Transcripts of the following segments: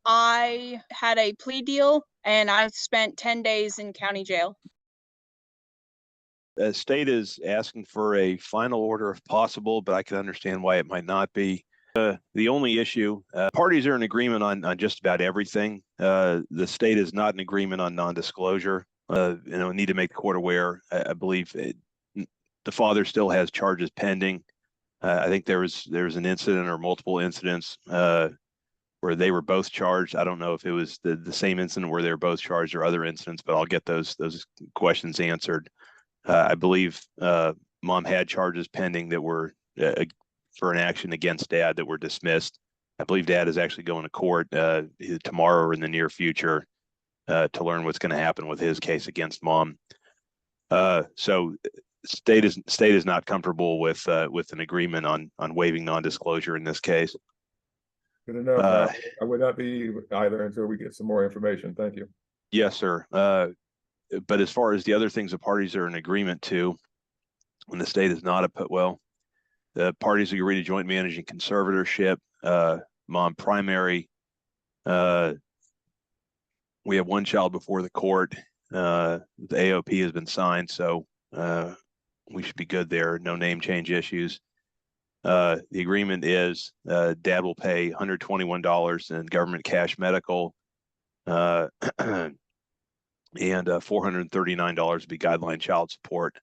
I had a plea deal and I spent 10 days in county jail. The state is asking for a final order if possible, but I can understand why it might not be. The only issue, parties are in agreement on just about everything. The state is not in agreement on non-disclosure. Need to make the court aware. I believe the father still has charges pending. I think there was an incident or multiple incidents where they were both charged. I don't know if it was the same incident where they were both charged or other incidents, but I'll get those questions answered. I believe mom had charges pending that were for an action against dad that were dismissed. I believe dad is actually going to court tomorrow or in the near future to learn what's going to happen with his case against mom. So state is not comfortable with an agreement on waiving non-disclosure in this case. Good enough. I would not be either until we get some more information. Thank you. Yes, sir. But as far as the other things the parties are in agreement to, when the state is not the parties agree to joint managing conservatorship, mom primary. We have one child before the court. The AOP has been signed, so we should be good there. No name change issues. The agreement is dad will pay $121 in government cash medical, and $439 will be guideline child support.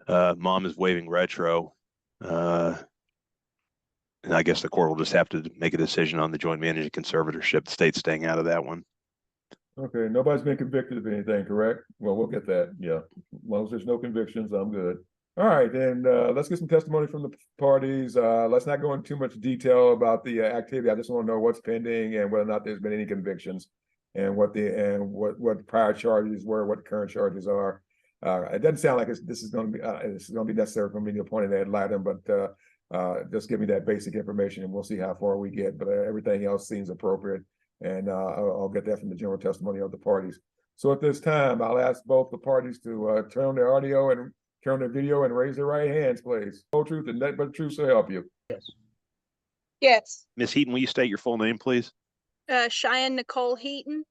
Mom is waiving retro, and I guess the court will just have to make a decision on the joint managing conservatorship. The state's staying out of that one. Okay, nobody's been convicted of anything, correct? Well, we'll get that. Yeah, as long as there's no convictions, I'm good. All right, then let's get some testimony from the parties. Let's not go into too much detail about the activity. I just want to know what's pending and whether or not there's been any convictions, and what prior charges were, what the current charges are. It doesn't sound like this is going to be necessary for me to point ad litem, but just give me that basic information and we'll see how far we get. But everything else seems appropriate, and I'll get that from the general testimony of the parties. So at this time, I'll ask both the parties to turn on their audio and turn on their video and raise their right hands, please. Whole truth and nothing but the truth to help you. Yes. Yes. Ms. Heaton, will you state your full name, please? Cheyenne Nicole Heaton.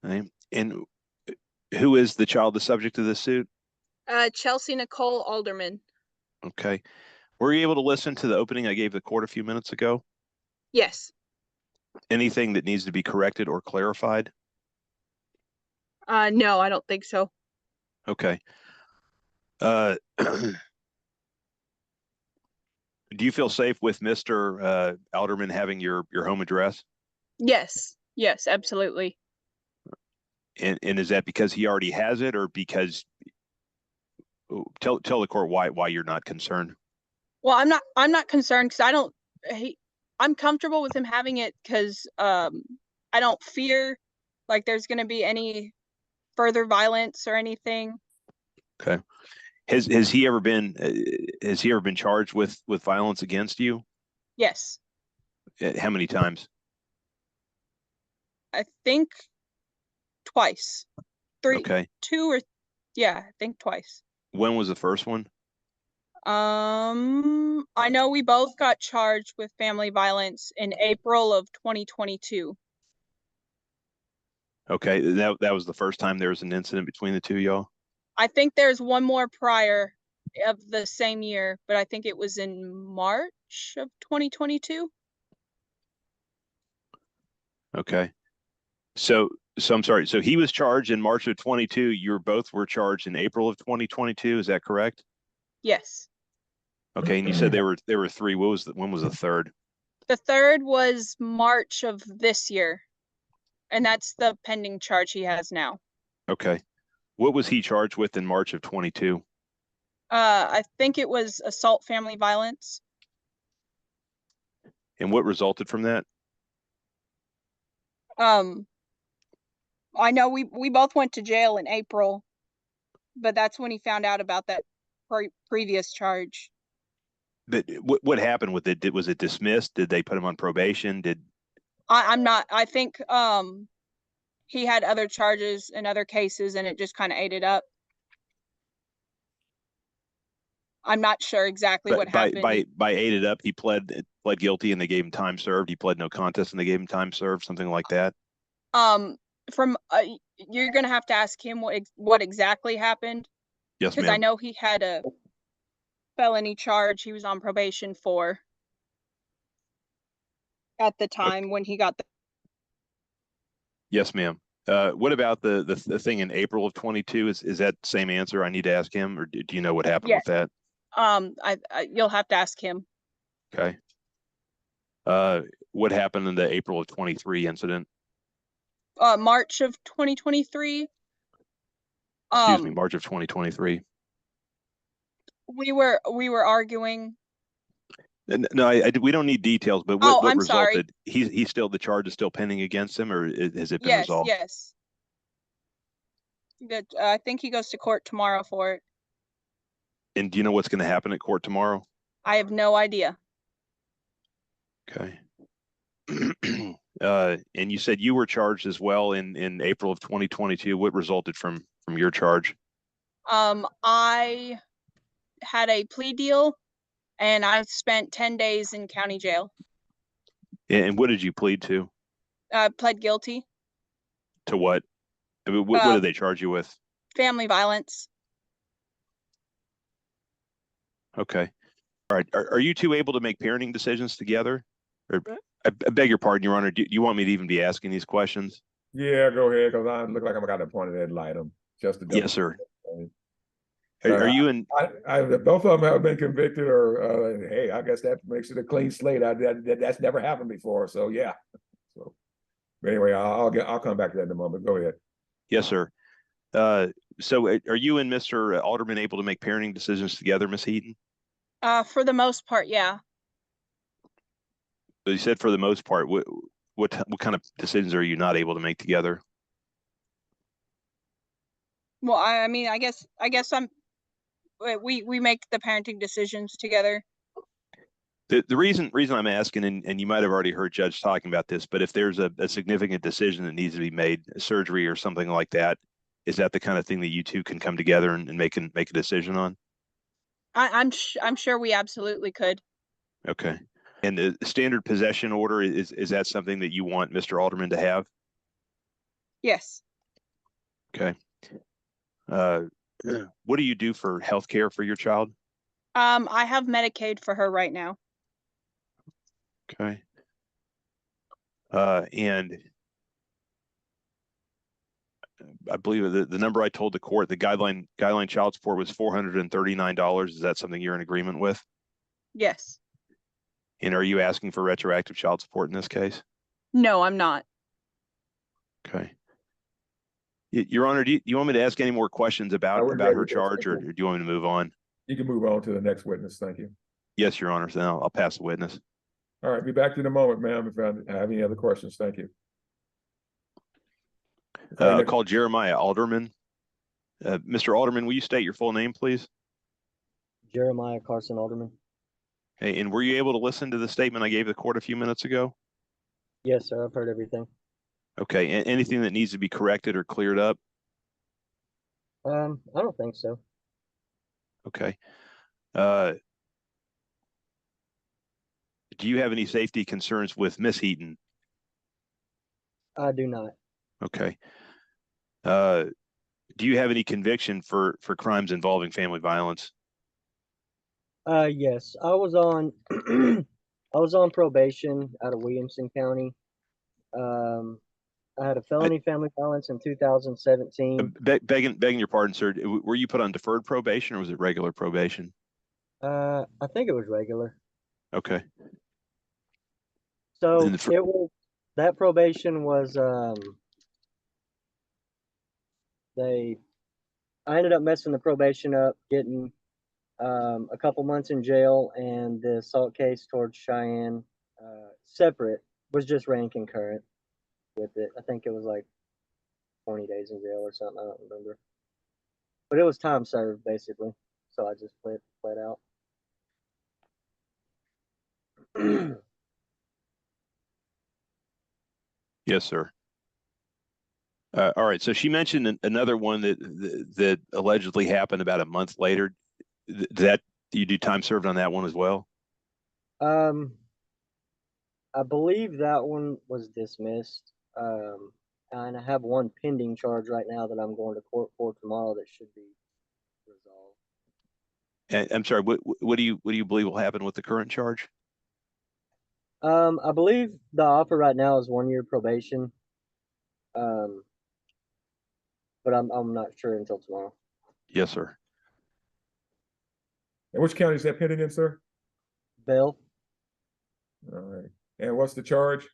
Okay. And who is the child the subject of this suit? Chelsea Nicole Alderman. Okay. Were you able to listen to the opening I gave the court a few minutes ago? Yes. Anything that needs to be corrected or clarified? No, I don't think so. Okay. Do you feel safe with Mr. Alderman having your home address? Yes. Yes, absolutely. And is that because he already has it, or because tell the court why you're not concerned? Well, I'm not concerned because I'm comfortable with him having it because I don't fear like there's going to be any further violence or anything. Okay. Has he ever been charged with violence against you? Yes. How many times? I think twice. Okay. I think twice. When was the first one? I know we both got charged with family violence in April of 2022. Okay, that was the first time there was an incident between the two of y'all? I think there's one more prior of the same year, but I think it was in March of 2022. Okay. So I'm sorry. So he was charged in March of 22. You both were charged in April of 2022. Is that correct? Yes. Okay. And you said there were three. When was the third? The third was March of this year. And that's the pending charge he has now. Okay. What was he charged with in March of 22? I think it was assault family violence. And what resulted from that? I know we both went to jail in April, but that's when he found out about that previous charge. But what happened with it? Was it dismissed? Did they put him on probation? I think he had other charges in other cases and it just kind of ate it up. I'm not sure exactly what happened. By ate it up, he pled guilty and they gave him time served. He pled no contest and they gave him time served, something like that. From you're gonna have to ask him what exactly happened. Yes, Because I ma'am. know he had a felony charge he was on probation for at the time when he got the. Yes, ma'am. What about the thing in April of 22? Is that the same answer? I need to ask him, or do you know what happened with that? You'll have to ask him. Okay. What happened in the April of 23 incident? March of 2023. Excuse me, March of 2023. We were arguing. No, we don't need details, but what I'm resulted? sorry. He's still, the charge is still pending against him, or has it been resolved? Yes. I think he goes to court tomorrow for it. And do you know what's going to happen at court tomorrow? I have no idea. Okay. And you said you were charged as well in April of 2022. What resulted from your charge? I had a plea deal and I spent 10 days in county jail. And what did you plead to? Pled guilty. To what? I mean, what did they charge you with? Family violence. Okay. All right. Are you two able to make parenting decisions together? Or I beg your pardon, Your Honor. Do you want me to even be asking these questions? Yeah, go ahead, because I look like I'm got a pointed head light them just to Yes, sir. Are you in? Both of them have been convicted, or hey, I guess that makes it a clean slate. That's never happened before, so yeah. So anyway, I'll come back to that in a moment. Go ahead. Yes, sir. So are you and Mr. Alderman able to make parenting decisions together, Ms. Heaton? For the most part, yeah. So you said for the most part. What kind of decisions are you not able to make together? Well, I mean, I guess we make the parenting decisions together. The reason I'm asking, and you might have already heard Judge talking about this, but if there's a significant decision that needs to be made, surgery or something like that, is that the kind of thing that you two can come together and make a decision on? I'm sure we absolutely could. Okay. And the standard possession order, is that something that you want Mr. Alderman to have? Yes. Okay. What do you do for health care for your child? I have Medicaid for her right now. Okay. And I believe the number I told the court, the guideline child support was $439. Is that something you're in agreement with? Yes. And are you asking for retroactive child support in this case? No, I'm not. Okay. Your Honor, do you want me to ask any more questions about her charge, or do you want me to move on? You can move on to the next witness. Thank you. Yes, Your Honor. Then I'll pass the witness. All right, be back to you in a moment, ma'am, if I have any other questions. Thank you. I'll call Jeremiah Alderman. Mr. Alderman, will you state your full name, please? Jeremiah Carson Alderman. Hey, and were you able to listen to the statement I gave the court a few minutes ago? Yes, sir. I've heard everything. Okay. Anything that needs to be corrected or cleared up? I don't think so. Okay. Do you have any safety concerns with Miss Heaton? I do not. Okay. Do you have any conviction for crimes involving family violence? Yes, I was on I was on probation out of Williamson County. I had a felony family violence in 2017. Begging your pardon, sir. Were you put on deferred probation or was it regular probation? I think it was regular. Okay. So that probation was I ended up messing the probation up, getting a couple months in jail, and the assault case towards Cheyenne separate was just ran concurrent with it. I think it was like 20 days in jail or something. I don't remember, but it was time served basically. So I just pled out. Yes, sir. All right. So she mentioned another one that allegedly happened about a month later. Did Do you do time served on that one as well? I believe that one was dismissed. And I have one pending charge right now that I'm going to court for tomorrow that should be resolved. And I'm sorry, what do you believe will happen with the current charge? I believe the offer right now is 1 year probation. But I'm not sure until tomorrow. Yes, sir. And which county is that pending in, sir? Bill, All right. And what's the charge?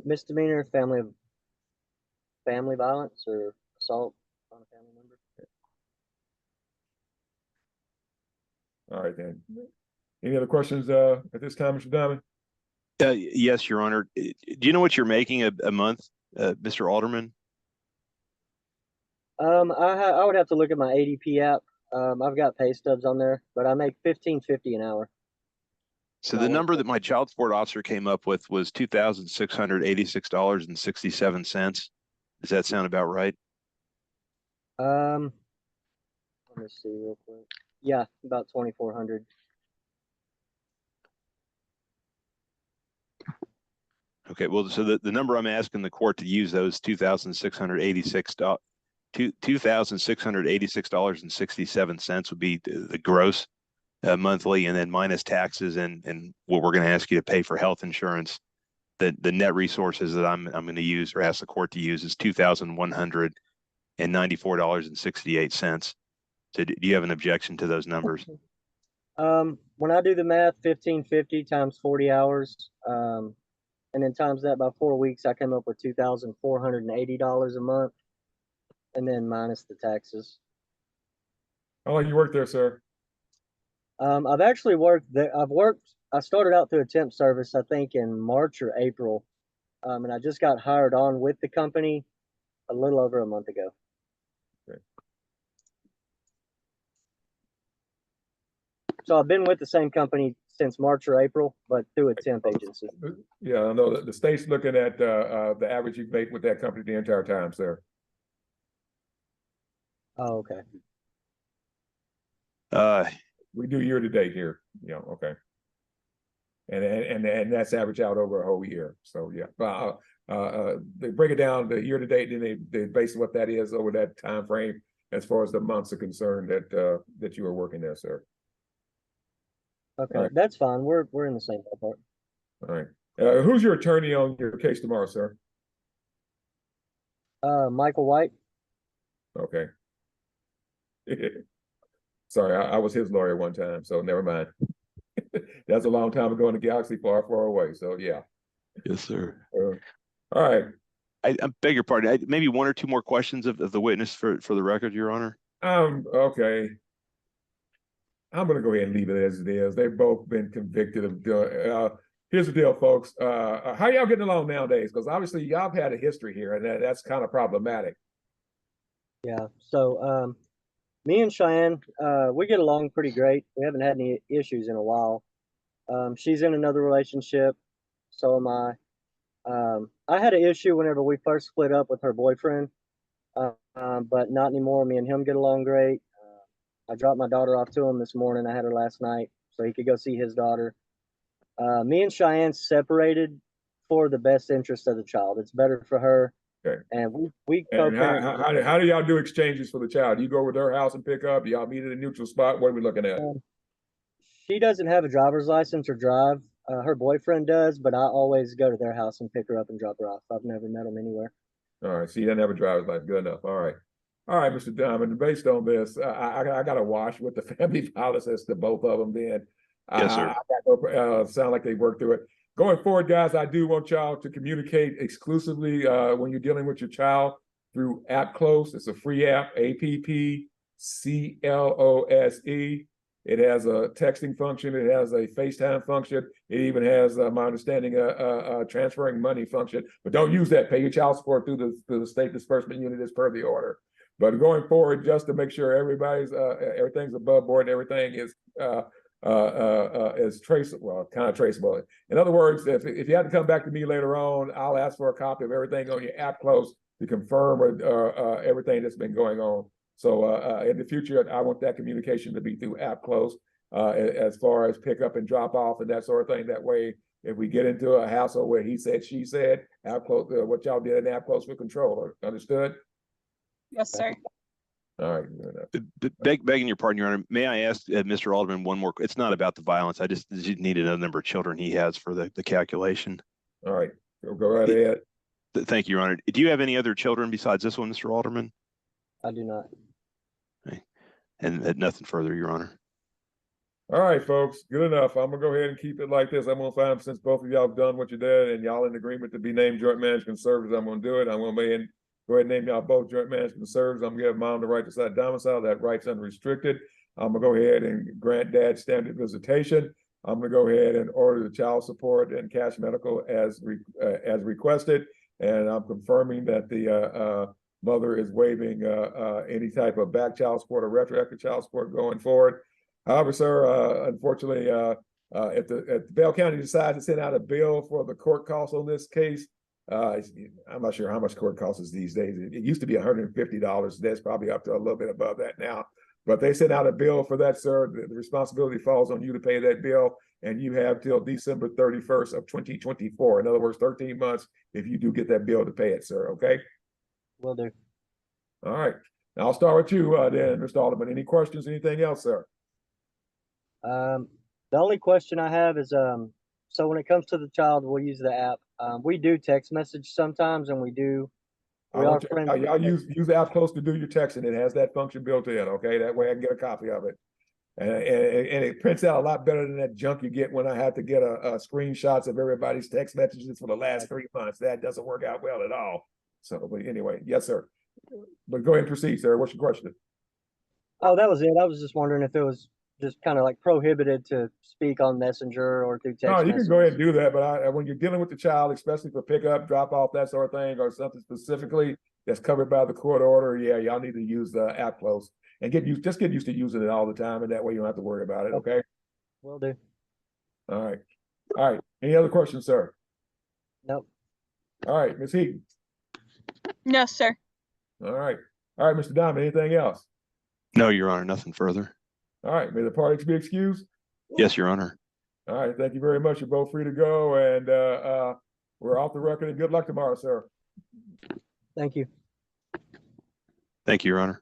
misdemeanor family violence or assault on a family member. All right, then. Any other questions at this time, Mr. Diamond? Yes, Your Honor. Do you know what you're making a month, Mr. Alderman? I would have to look at my ADP app. I've got pay stubs on there, but I make $15.50 an hour. So the number that my child support officer came up with was $2,686.67. Does that sound about right? Let me see real quick. Yeah, about 2,400. Okay, well, so the number I'm asking the court to use those $2,686.67 would be the gross monthly, and then minus taxes and what we're going to ask you to pay for health insurance. The net resources that I'm going to use or ask the court to use is $2,194.68. So do you have an objection to those numbers? When I do the math, 1,550 times 40 hours, and then times that by 4 weeks, I came up with $2,480 a month, and then minus the taxes. How long you worked there, sir? I've actually worked there. I started out through a temp service, I think in March or April. And I just got hired on with the company a little over a month ago. Okay. So I've been with the same company since March or April, but through a temp agency. Yeah, I know the state's looking at the average you've made with that company the entire time, sir. Oh, okay. We do year to date here. Yeah, okay. And that's average out over a whole year. So yeah, they break it down the year to date, and they base what that is over that time frame as far as the months are concerned that you are working there, sir. Okay, right. That's fine. We're in the same ballpark. All right. Who's your attorney on your case tomorrow, sir? Michael White. Okay. Sorry, I was his lawyer one time, so never mind. That's a long time ago in the galaxy, far, far away. So yeah. Yes, sir. All right. I beg your pardon. Maybe one or two more questions of the witness for the record, Your Honor. Okay. I'm gonna go ahead and leave it as it is. They've both been convicted of. Here's the deal, folks. How y'all getting along nowadays? Because obviously y'all have had a history here, and that's kind of problematic. Yeah. So me and Cheyenne, we get along pretty great. We haven't had any issues in a while. She's in another relationship, so am I. I had an issue whenever we first split up with her boyfriend, but not anymore. Me and him get along great. I dropped my daughter off to him this morning. I had her last night so he could go see his daughter. Me and Cheyenne separated for the best interest of the child. It's better for her. Okay. And we and how do y'all do exchanges for the child? Do you go over to her house and pick up? Do y'all meet at a neutral spot? What are we looking at? She doesn't have a driver's license or drive. Her boyfriend does, but I always go to their house and pick her up and drop her off. I've never met him anywhere. All right. So you doesn't have a driver's license. Good enough. All right. All right, Mr. Diamond. Based on this, I got to wash with the family violence as to both of them. Then, yes, sir. Sound like they worked through it. Going forward, guys, I do want y'all to communicate exclusively when you're dealing with your child through App Close. It's a free app, APPCLOSE. It has a texting function. It has a FaceTime function. It even has, my understanding, a transferring money function. But don't use that. Pay your child support through the state disbursement unit as per the order. But going forward, just to make sure everybody's everything's above board, and everything is traceable, well, kind of traceable. In other words, if you have to come back to me later on, I'll ask for a copy of everything on your App Close to confirm everything that's been going on. So in the future, I want that communication to be through app close as far as pick up and drop off and that sort of thing. That way, if we get into a hassle where he said, she said, app close, what y'all did in app close for control. Understood? Yes, sir. All right. Begging your pardon, Your Honor, may I ask Mr. Alderman one more? It's not about the violence. I just needed a number of children he has for the calculation. All right. Go right ahead. Thank you, Your Honor. Do you have any other children besides this one, Mr. Alderman? I do not. Okay. And nothing further, Your Honor. All right, folks, good enough. I'm gonna go ahead and keep it like this. I'm gonna find, since both of y'all have done what you did and y'all in agreement to be named joint management servers, I'm gonna do it. I'm gonna go ahead and name y'all both joint management servers. I'm gonna give mom the right to decide domicile. That right's unrestricted. I'm gonna go ahead and grant dad standard visitation. I'm gonna go ahead and order the child support and cash medical as requested. And I'm confirming that the mother is waiving any type of back child support or retroactive child support going forward. However, sir, unfortunately, if Bell County decides to send out a bill for the court costs on this case, I'm not sure how much court costs is these days. It used to be $150. That's probably up to a little bit above that now. But they sent out a bill for that, sir. The responsibility falls on you to pay that bill, and you have till December 31st of 2024. In other words, 13 months if you do get that bill to pay it, sir. Okay? Will do. All right. Now I'll start with you then, Mr. Alderman. Any questions, anything else, sir? The only question I have is, so when it comes to the child, we'll use the app. We do text message sometimes, and we are friends. I'll use the app close to do your texting. It has that function built in. Okay, that way I can get a copy of it, and it prints out a lot better than that junk you get when I have to get a screenshots of everybody's text messages for the last 3 months. That doesn't work out well at all. So, but anyway, yes, sir. But go ahead and proceed, sir. What's your question? Oh, that was it. I was just wondering if it was just kind of like prohibited to speak on Messenger or through text. No, you can go ahead and do that, but when you're dealing with the child, especially for pickup, drop off, that sort of thing, or something specifically that's covered by the court order, yeah, y'all need to use the app close and get used to using it all the time, and that way you don't have to worry about it. Okay. Will do. All right. All right. Any other questions, sir? Nope. All right, Ms. Heaton. No, sir. All right. All right, Mr. Diamond. Anything else? No, Your Honor, nothing further. All right. May the parties be excused. Yes, Your Honor. All right. Thank you very much. You're both free to go, and we're off the record. And good luck tomorrow, sir. Thank you. Thank you, Your Honor.